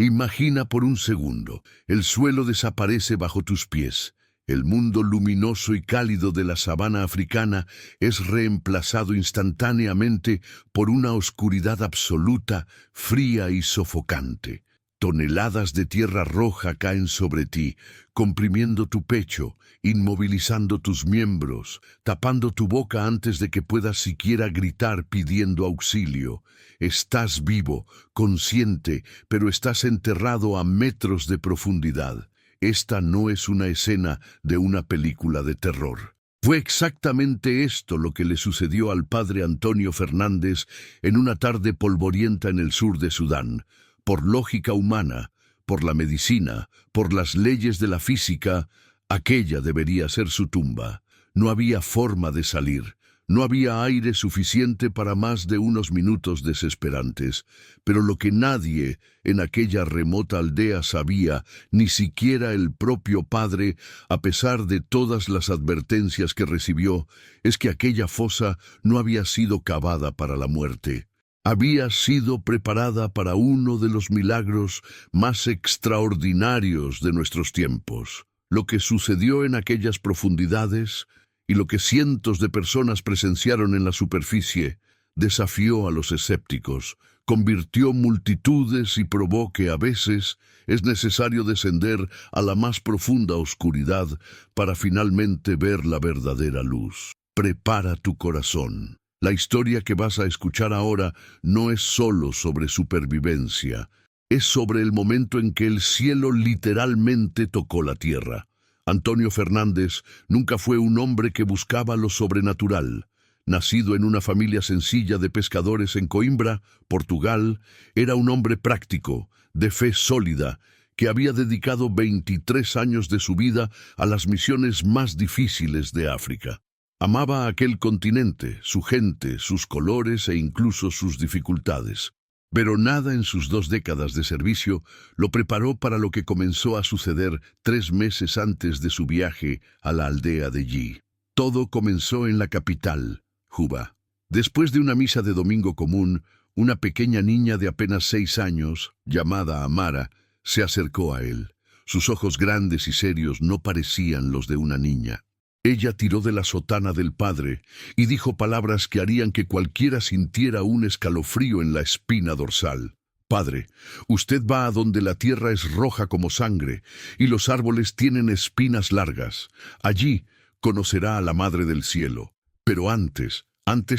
Imagina por un segundo, el suelo desaparece bajo tus pies. El mundo luminoso y cálido de la sabana africana es reemplazado instantáneamente por una oscuridad absoluta, fría y sofocante. Toneladas de tierra roja caen sobre ti, comprimiendo tu pecho, inmovilizando tus miembros, tapando tu boca antes de que puedas siquiera gritar pidiendo auxilio. Estás vivo, consciente, pero estás enterrado a metros de profundidad. Esta no es una escena de una película de terror. Fue exactamente esto lo que le sucedió al padre Antonio Fernández en una tarde polvorienta en el sur de Sudán. Por lógica humana, por la medicina, por las leyes de la física, aquella debería ser su tumba. No había forma de salir. No había aire suficiente para más de unos minutos desesperantes, pero lo que nadie en aquella remota aldea sabía, ni siquiera el propio padre, a pesar de todas las advertencias que recibió, es que aquella fosa no había sido cavada para la muerte. Había sido preparada para uno de los milagros más extraordinarios de nuestros tiempos. Lo que sucedió en aquellas profundidades y lo que cientos de personas presenciaron en la superficie desafió a los escépticos, convirtió multitudes y probó que a veces es necesario descender a la más profunda oscuridad para finalmente ver la verdadera luz. Prepara tu corazón. La historia que vas a escuchar ahora no es solo sobre supervivencia, es sobre el momento en que el cielo literalmente tocó la tierra. Antonio Fernández nunca fue un hombre que buscaba lo sobrenatural. Nacido en una familia sencilla de pescadores en Coimbra, Portugal, era un hombre práctico, de fe sólida, que había dedicado 23 años de su vida a las misiones más difíciles de África. Amaba a aquel continente, su gente, sus colores e incluso sus dificultades. Pero nada en sus 2 décadas de servicio lo preparó para lo que comenzó a suceder 3 meses antes de su viaje a la aldea de Yi. Todo comenzó en la capital, Juba. Después de una misa de domingo común, una pequeña niña de apenas 6 años, llamada Amara, se acercó a él. Sus ojos grandes y serios no parecían los de una niña. Ella tiró de la sotana del padre y dijo palabras que harían que cualquiera sintiera un escalofrío en la espina dorsal. «Padre, usted va a donde la tierra es roja como sangre y los árboles tienen espinas largas. Allí conocerá a la Madre del Cielo. Pero antes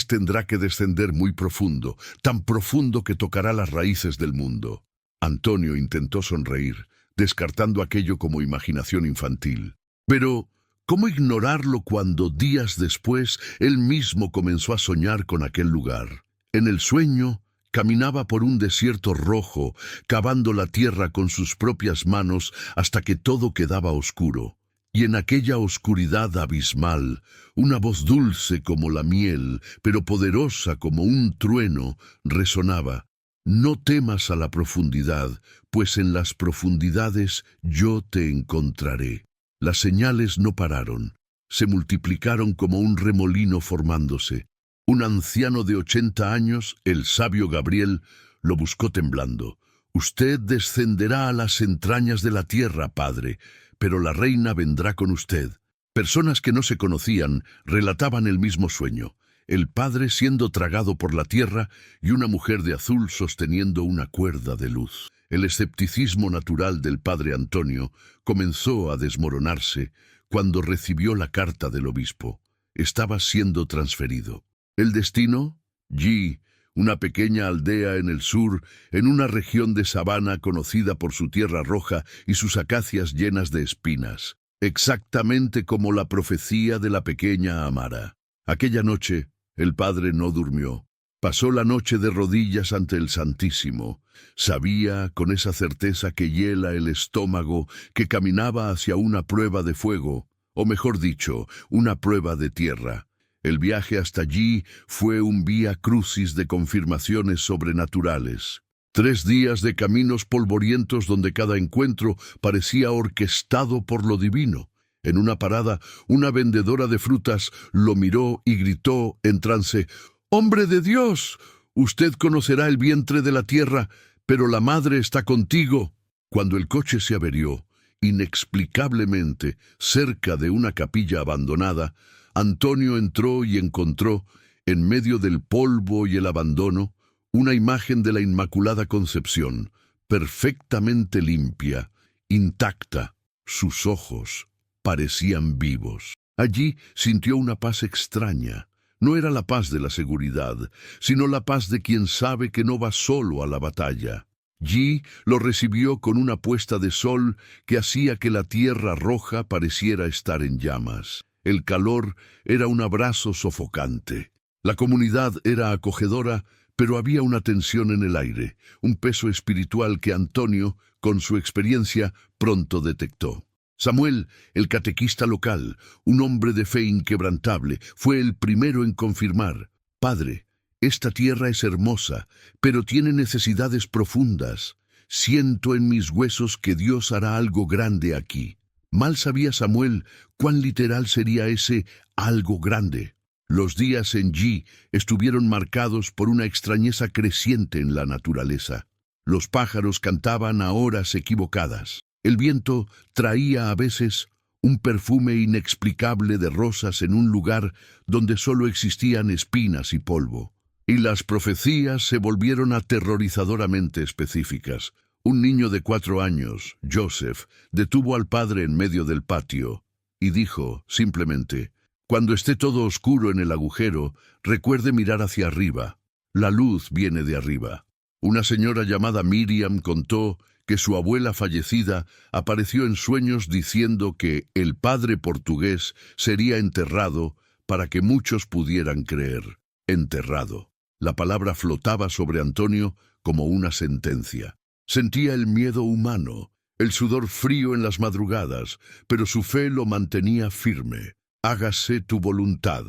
tendrá que descender muy profundo, tan profundo que tocará las raíces del mundo». Antonio intentó sonreír, descartando aquello como imaginación infantil. Pero ¿cómo ignorarlo cuando días después él mismo comenzó a soñar con aquel lugar? En el sueño, caminaba por un desierto rojo, cavando la tierra con sus propias manos hasta que todo quedaba oscuro. Y en aquella oscuridad abismal, una voz dulce como la miel, pero poderosa como un trueno, resonaba: «No temas a la profundidad, pues en las profundidades yo te encontraré». Las señales no pararon, se multiplicaron como un remolino formándose. Un anciano de 80 años, el sabio Gabriel, lo buscó temblando. «Usted descenderá a las entrañas de la tierra, padre, pero la reina vendrá con usted». Personas que no se conocían relataban el mismo sueño. El padre siendo tragado por la tierra y una mujer de azul sosteniendo una cuerda de luz. El escepticismo natural del padre Antonio comenzó a desmoronarse cuando recibió la carta del obispo. Estaba siendo transferido. ¿El destino? Yi, una pequeña aldea en el sur, en una región de sabana conocida por su tierra roja y sus acacias llenas de espinas. Exactamente como la profecía de la pequeña Amara. Aquella noche, el padre no durmió. Pasó la noche de rodillas ante el Santísimo. Sabía, con esa certeza que hiela el estómago, que caminaba hacia una prueba de fuego, o mejor dicho, una prueba de tierra. El viaje hasta allí fue un vía crucis de confirmaciones sobrenaturales. 3 días de caminos polvorientos donde cada encuentro parecía orquestado por lo divino. En una parada, una vendedora de frutas lo miró y gritó en trance: «¡Hombre de Dios! Usted conocerá el vientre de la tierra, pero la madre está contigo. Cuando el coche se averió, inexplicablemente, cerca de una capilla abandonada, Antonio entró y encontró, en medio del polvo y el abandono, una imagen de la Inmaculada Concepción, perfectamente limpia, intacta. Sus ojos parecían vivos. Allí sintió una paz extraña. No era la paz de la seguridad, sino la paz de quien sabe que no va solo a la batalla. Yi lo recibió con una puesta de sol que hacía que la tierra roja pareciera estar en llamas. El calor era un abrazo sofocante. La comunidad era acogedora, pero había una tensión en el aire, un peso espiritual que Antonio, con su experiencia, pronto detectó. Samuel, el catequista local, un hombre de fe inquebrantable, fue el primero en confirmar: «Padre, esta tierra es hermosa, pero tiene necesidades profundas. Siento en mis huesos que Dios hará algo grande aquí». Mal sabía Samuel cuán literal sería ese algo grande. Los días en Yi estuvieron marcados por una extrañeza creciente en la naturaleza. Los pájaros cantaban a horas equivocadas. El viento traía a veces un perfume inexplicable de rosas en un lugar donde solo existían espinas y polvo. Y las profecías se volvieron aterrorizadoramente específicas. Un niño de 4 años, Joseph, detuvo al padre en medio del patio y dijo simplemente: «Cuando esté todo oscuro en el agujero, recuerde mirar hacia arriba. La luz viene de arriba». Una señora llamada Miriam contó que su abuela fallecida apareció en sueños diciendo que el padre portugués sería enterrado para que muchos pudieran creer. Enterrado. La palabra flotaba sobre Antonio como una sentencia. Sentía el miedo humano, el sudor frío en las madrugadas, pero su fe lo mantenía firme. «Hágase tu voluntad»,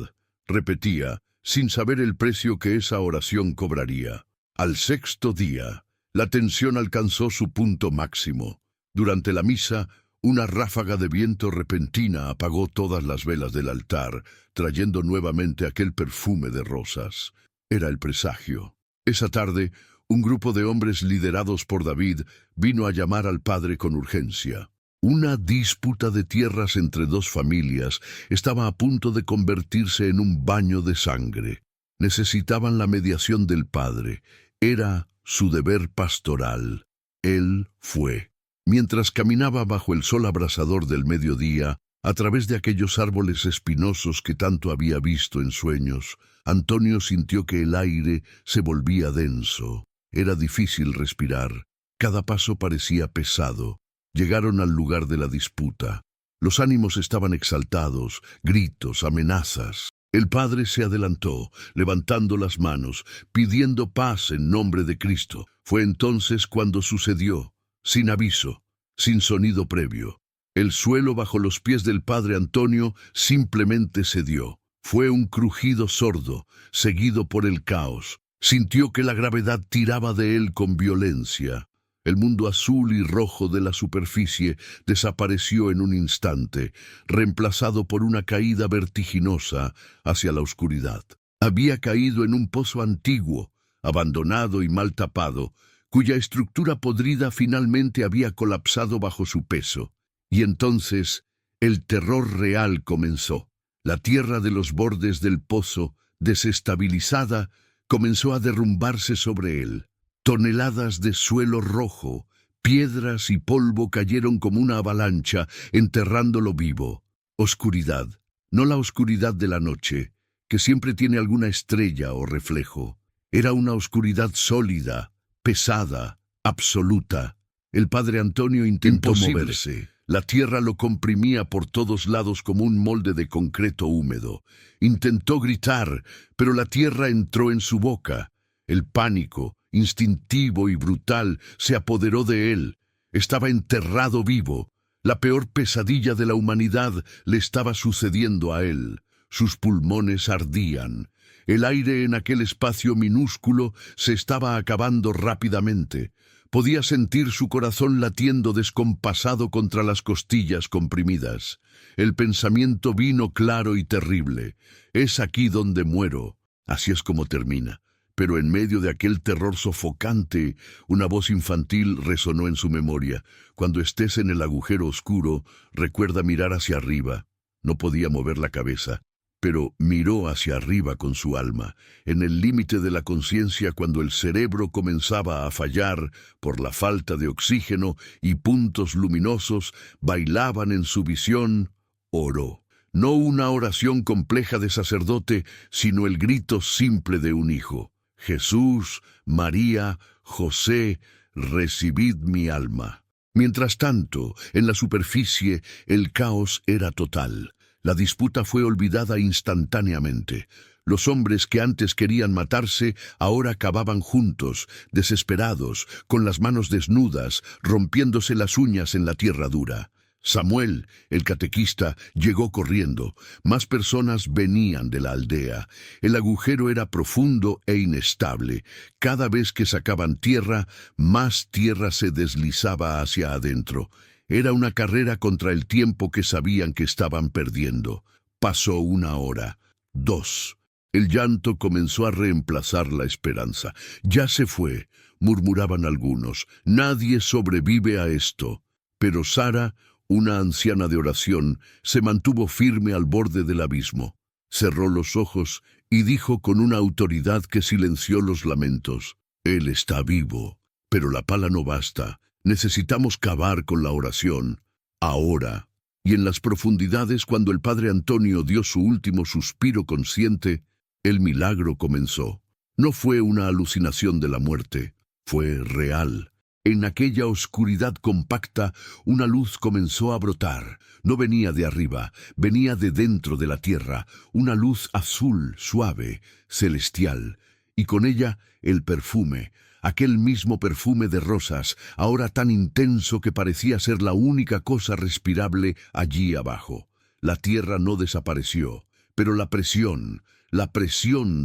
repetía, sin saber el precio que esa oración cobraría. Al 6.º día, la tensión alcanzó su punto máximo. Durante la misa, una ráfaga de viento repentina apagó todas las velas del altar, trayendo nuevamente aquel perfume de rosas. Era el presagio. Esa tarde, un grupo de hombres liderados por David vino a llamar al padre con urgencia. Una disputa de tierras entre 2 familias estaba a punto de convertirse en un baño de sangre. Necesitaban la mediación del padre. Era su deber pastoral. Él fue. Mientras caminaba bajo el sol abrasador del mediodía, a través de aquellos árboles espinosos que tanto había visto en sueños, Antonio sintió que el aire se volvía denso. Era difícil respirar. Cada paso parecía pesado. Llegaron al lugar de la disputa. Los ánimos estaban exaltados, gritos, amenazas. El padre se adelantó, levantando las manos, pidiendo paz en nombre de Cristo. Fue entonces cuando sucedió, sin aviso, sin sonido previo. El suelo bajo los pies del padre Antonio simplemente cedió. Fue un crujido sordo, seguido por el caos. Sintió que la gravedad tiraba de él con violencia. El mundo azul y rojo de la superficie desapareció en un instante, reemplazado por una caída vertiginosa hacia la oscuridad. Había caído en un pozo antiguo, abandonado y mal tapado, cuya estructura podrida finalmente había colapsado bajo su peso. Y entonces el terror real comenzó. La tierra de los bordes del pozo, desestabilizada, comenzó a derrumbarse sobre él. Toneladas de suelo rojo, piedras y polvo cayeron como una avalancha, enterrándolo vivo. Oscuridad, no la oscuridad de la noche, que siempre tiene alguna estrella o reflejo. Era una oscuridad sólida, pesada, absoluta. El padre Antonio intentó moverse. La tierra lo comprimía por todos lados como un molde de concreto húmedo. Intentó gritar, pero la tierra entró en su boca. El pánico, instintivo y brutal, se apoderó de él. Estaba enterrado vivo. La peor pesadilla de la humanidad le estaba sucediendo a él. Sus pulmones ardían. El aire en aquel espacio minúsculo se estaba acabando rápidamente. Podía sentir su corazón latiendo descompasado contra las costillas comprimidas. El pensamiento vino claro y terrible. Es aquí donde muero. Así es como termina. Pero en medio de aquel terror sofocante, una voz infantil resonó en su memoria. Cuando estés en el agujero oscuro, recuerda mirar hacia arriba. No podía mover la cabeza, pero miró hacia arriba con su alma, en el límite de la conciencia cuando el cerebro comenzaba a fallar por la falta de oxígeno y puntos luminosos bailaban en su visión. Oró. No una oración compleja de sacerdote, sino el grito simple de un hijo. Jesús, María, José, recibid mi alma. Mientras tanto, en la superficie, el caos era total. La disputa fue olvidada instantáneamente. Los hombres que antes querían matarse, ahora cavaban juntos, desesperados, con las manos desnudas, rompiéndose las uñas en la tierra dura. Samuel, el catequista, llegó corriendo. Más personas venían de la aldea. El agujero era profundo e inestable. Cada vez que sacaban tierra, más tierra se deslizaba hacia adentro. Era una carrera contra el tiempo que sabían que estaban perdiendo. Pasó 1 hora, 2. El llanto comenzó a reemplazar la esperanza. Ya se fue, murmuraban algunos. Nadie sobrevive a esto. Pero Sara, una anciana de oración, se mantuvo firme al borde del abismo. Cerró los ojos y dijo con una autoridad que silenció los lamentos: Él está vivo, pero la pala no basta. Necesitamos cavar con la oración, ahora. Y en las profundidades, cuando el padre Antonio dio su último suspiro consciente, el milagro comenzó. No fue una alucinación de la muerte, fue real. En aquella oscuridad compacta, una luz comenzó a brotar. No venía de arriba, venía de dentro de la tierra, una luz azul, suave, celestial, y con ella el perfume, aquel mismo perfume de rosas, ahora tan intenso que parecía ser la única cosa respirable allí abajo. La tierra no desapareció, pero la presión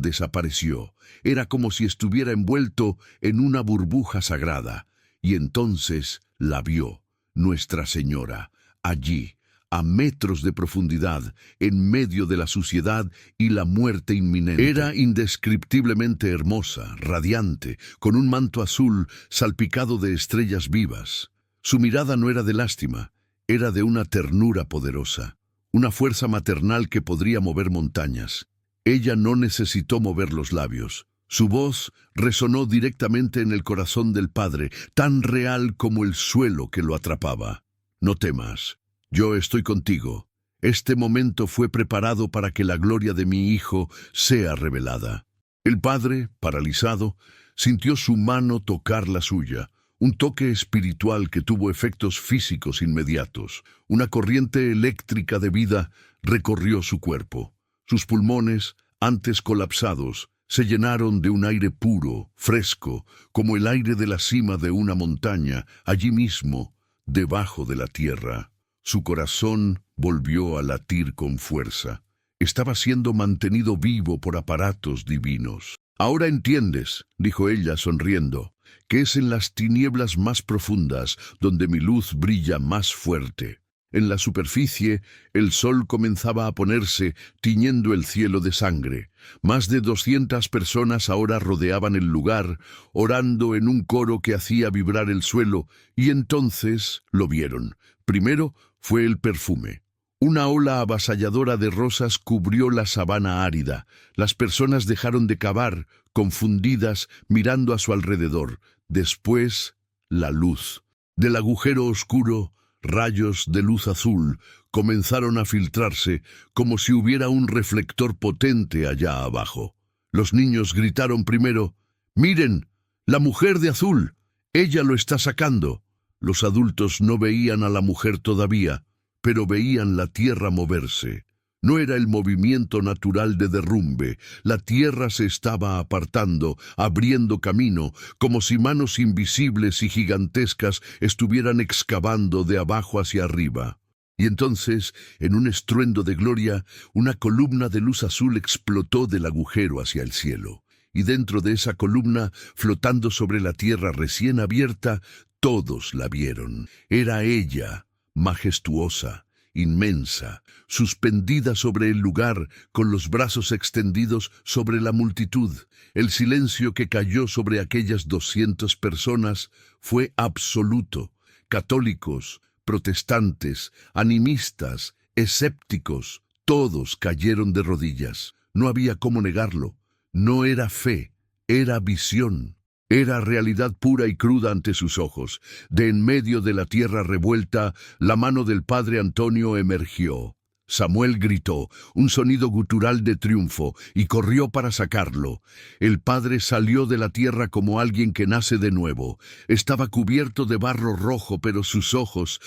desapareció. Era como si estuviera envuelto en una burbuja sagrada. Y entonces la vio, Nuestra Señora, allí, a metros de profundidad, en medio de la suciedad y la muerte inminente. Era indescriptiblemente hermosa, radiante, con un manto azul salpicado de estrellas vivas. Su mirada no era de lástima, era de una ternura poderosa, una fuerza maternal que podría mover montañas. Ella no necesitó mover los labios. Su voz resonó directamente en el corazón del padre, tan real como el suelo que lo atrapaba. No temas, yo estoy contigo. Este momento fue preparado para que la gloria de mi hijo sea revelada. El padre, paralizado, sintió su mano tocar la suya, un toque espiritual que tuvo efectos físicos inmediatos. Una corriente eléctrica de vida recorrió su cuerpo. Sus pulmones, antes colapsados, se llenaron de un aire puro, fresco, como el aire de la cima de una montaña, allí mismo, debajo de la tierra. Su corazón volvió a latir con fuerza. Estaba siendo mantenido vivo por aparatos divinos. Ahora entiendes, dijo ella sonriendo, que es en las tinieblas más profundas donde mi luz brilla más fuerte. En la superficie, el sol comenzaba a ponerse, tiñendo el cielo de sangre. Más de 200 personas ahora rodeaban el lugar, orando en un coro que hacía vibrar el suelo, y entonces lo vieron. Primero fue el perfume. Una ola avasalladora de rosas cubrió la sabana árida. Las personas dejaron de cavar, confundidas, mirando a su alrededor. Después, la luz. Del agujero oscuro, rayos de luz azul comenzaron a filtrarse como si hubiera un reflector potente allá abajo. Los niños gritaron primero: «¡Miren! ¡La mujer de azul! ¡Ella lo está sacando!». Los adultos no veían a la mujer todavía, pero veían la tierra moverse. No era el movimiento natural de derrumbe. La tierra se estaba apartando, abriendo camino, como si manos invisibles y gigantescas estuvieran excavando de abajo hacia arriba. Y entonces, en un estruendo de gloria, una columna de luz azul explotó del agujero hacia el cielo. Y dentro de esa columna, flotando sobre la tierra recién abierta, todos la vieron. Era ella, majestuosa, inmensa, suspendida sobre el lugar, con los brazos extendidos sobre la multitud. El silencio que cayó sobre aquellas 200 personas fue absoluto. Católicos, protestantes, animistas, escépticos, todos cayeron de rodillas. No había cómo negarlo. No era fe, era visión. Era realidad pura y cruda ante sus ojos. De en medio de la tierra revuelta, la mano del padre Antonio emergió. Samuel gritó, un sonido gutural de triunfo, y corrió para sacarlo. El padre salió de la tierra como alguien que nace de nuevo. Estaba cubierto de barro rojo, pero sus ojos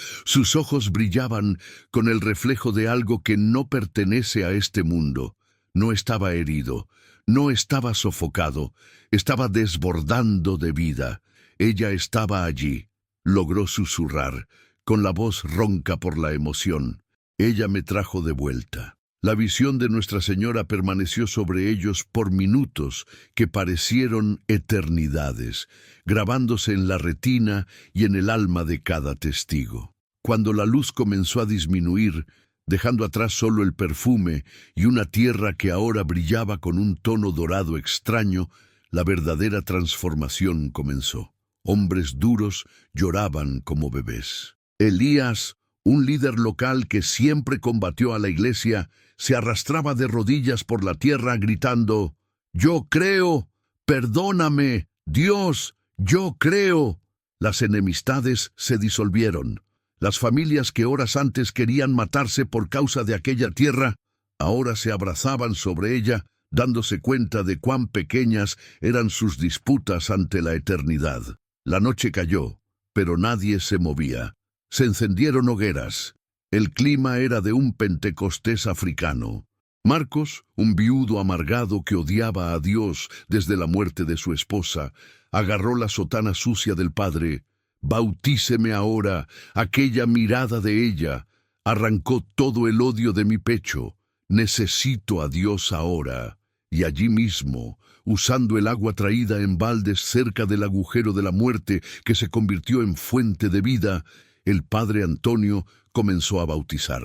brillaban con el reflejo de algo que no pertenece a este mundo. No estaba herido. No estaba sofocado, estaba desbordando de vida. Ella estaba allí. Logró susurrar, con la voz ronca por la emoción. Ella me trajo de vuelta. La visión de Nuestra Señora permaneció sobre ellos por minutos que parecieron eternidades, grabándose en la retina y en el alma de cada testigo. Cuando la luz comenzó a disminuir, dejando atrás solo el perfume y una tierra que ahora brillaba con un tono dorado extraño, la verdadera transformación comenzó. Hombres duros lloraban como bebés. Elías, un líder local que siempre combatió a la iglesia, se arrastraba de rodillas por la tierra gritando, «Yo creo, perdóname, Dios, yo creo». Las enemistades se disolvieron. Las familias que horas antes querían matarse por causa de aquella tierra, ahora se abrazaban sobre ella, dándose cuenta de cuán pequeñas eran sus disputas ante la eternidad. La noche cayó, pero nadie se movía. Se encendieron hogueras. El clima era de un Pentecostés africano. Marcos, un viudo amargado que odiaba a Dios desde la muerte de su esposa, agarró la sotana sucia del padre. «Bautíceme ahora», aquella mirada de ella arrancó todo el odio de mi pecho. Necesito a Dios ahora. Y allí mismo, usando el agua traída en baldes cerca del agujero de la muerte que se convirtió en fuente de vida, el padre Antonio comenzó a bautizar.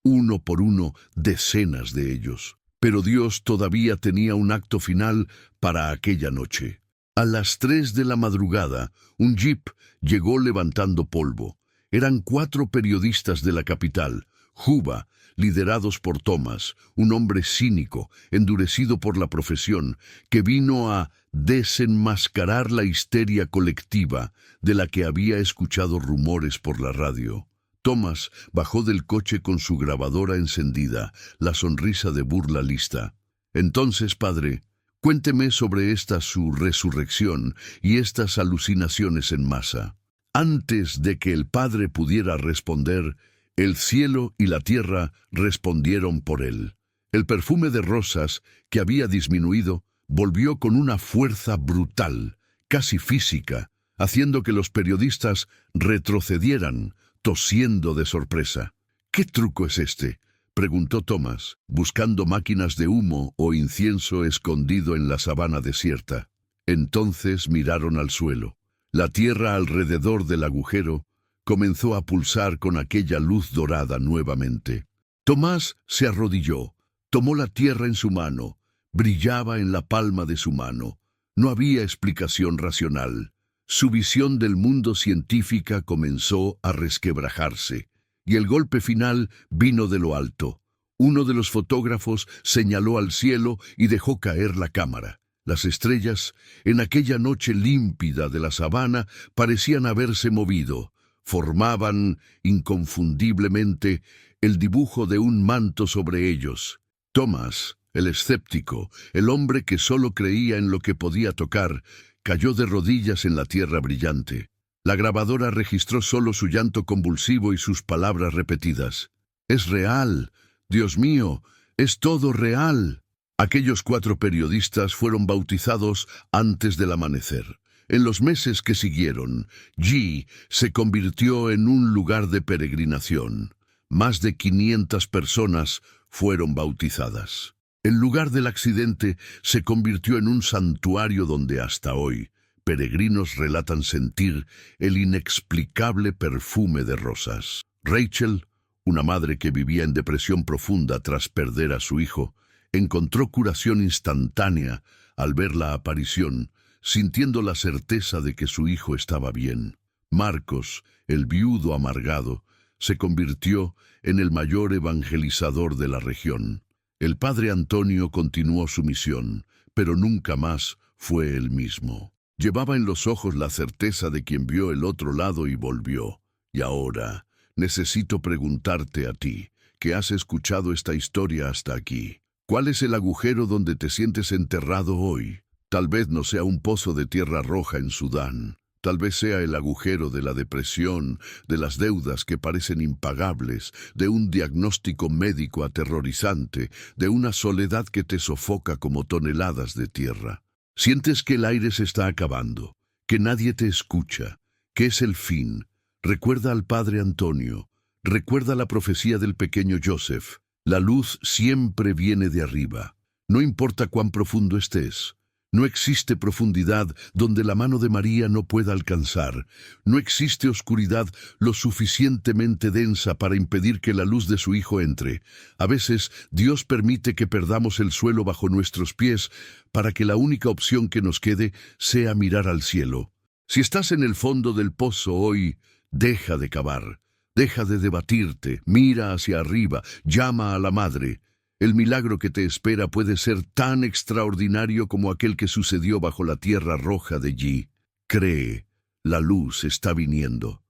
Uno por uno, decenas de ellos. Pero Dios todavía tenía un acto final para aquella noche. A las 3 de la madrugada, un jeep llegó levantando polvo. Eran 4 periodistas de la capital, Juba, liderados por Thomas, un hombre cínico, endurecido por la profesión, que vino a desenmascarar la histeria colectiva de la que había escuchado rumores por la radio. Thomas bajó del coche con su grabadora encendida, la sonrisa de burla lista. «Entonces, padre, cuénteme sobre esta su resurrección y estas alucinaciones en masa». Antes de que el padre pudiera responder, el cielo y la tierra respondieron por él. El perfume de rosas, que había disminuido, volvió con una fuerza brutal, casi física, haciendo que los periodistas retrocedieran, tosiendo de sorpresa. «¿Qué truco es este?», preguntó Thomas, buscando máquinas de humo o incienso escondido en la sabana desierta. Entonces miraron al suelo. La tierra alrededor del agujero comenzó a pulsar con aquella luz dorada nuevamente. Tomás se arrodilló, tomó la tierra en su mano, brillaba en la palma de su mano. No había explicación racional. Su visión del mundo científica comenzó a resquebrajarse, y el golpe final vino de lo alto. Uno de los fotógrafos señaló al cielo y dejó caer la cámara. Las estrellas, en aquella noche límpida de la sabana, parecían haberse movido. Formaban, inconfundiblemente, el dibujo de un manto sobre ellos. Tomás, el escéptico, el hombre que solo creía en lo que podía tocar, cayó de rodillas en la tierra brillante. La grabadora registró solo su llanto convulsivo y sus palabras repetidas. «Es real, Dios mío, es todo real». Aquellos 4 periodistas fueron bautizados antes del amanecer. En los meses que siguieron, G se convirtió en un lugar de peregrinación. Más de 500 personas fueron bautizadas. El lugar del accidente se convirtió en un santuario donde hasta hoy peregrinos relatan sentir el inexplicable perfume de rosas. Rachel, Una madre que vivía en depresión profunda tras perder a su hijo, encontró curación instantánea al ver la aparición, sintiendo la certeza de que su hijo estaba bien. Marcos, el viudo amargado, se convirtió en el mayor evangelizador de la región. El padre Antonio continuó su misión, pero nunca más fue el mismo. Llevaba en los ojos la certeza de quien vio el otro lado y volvió. Y ahora, necesito preguntarte a ti, que has escuchado esta historia hasta aquí. ¿Cuál es el agujero donde te sientes enterrado hoy? Tal vez no sea un pozo de tierra roja en Sudán. Tal vez sea el agujero de la depresión, de las deudas que parecen impagables, de un diagnóstico médico aterrorizante, de una soledad que te sofoca como toneladas de tierra. Sientes que el aire se está acabando, que nadie te escucha, que es el fin. Recuerda al padre Antonio, recuerda la profecía del pequeño Joseph. La luz siempre viene de arriba. No importa cuán profundo estés. No existe profundidad donde la mano de María no pueda alcanzar. No existe oscuridad lo suficientemente densa para impedir que la luz de su Hijo entre. A veces, Dios permite que perdamos el suelo bajo nuestros pies para que la única opción que nos quede sea mirar al cielo. Si estás en el fondo del pozo hoy, deja de cavar, deja de debatirte, mira hacia arriba, llama a la Madre. El milagro que te espera puede ser tan extraordinario como aquel que sucedió bajo la tierra roja de Yi. Cree, la luz está viniendo.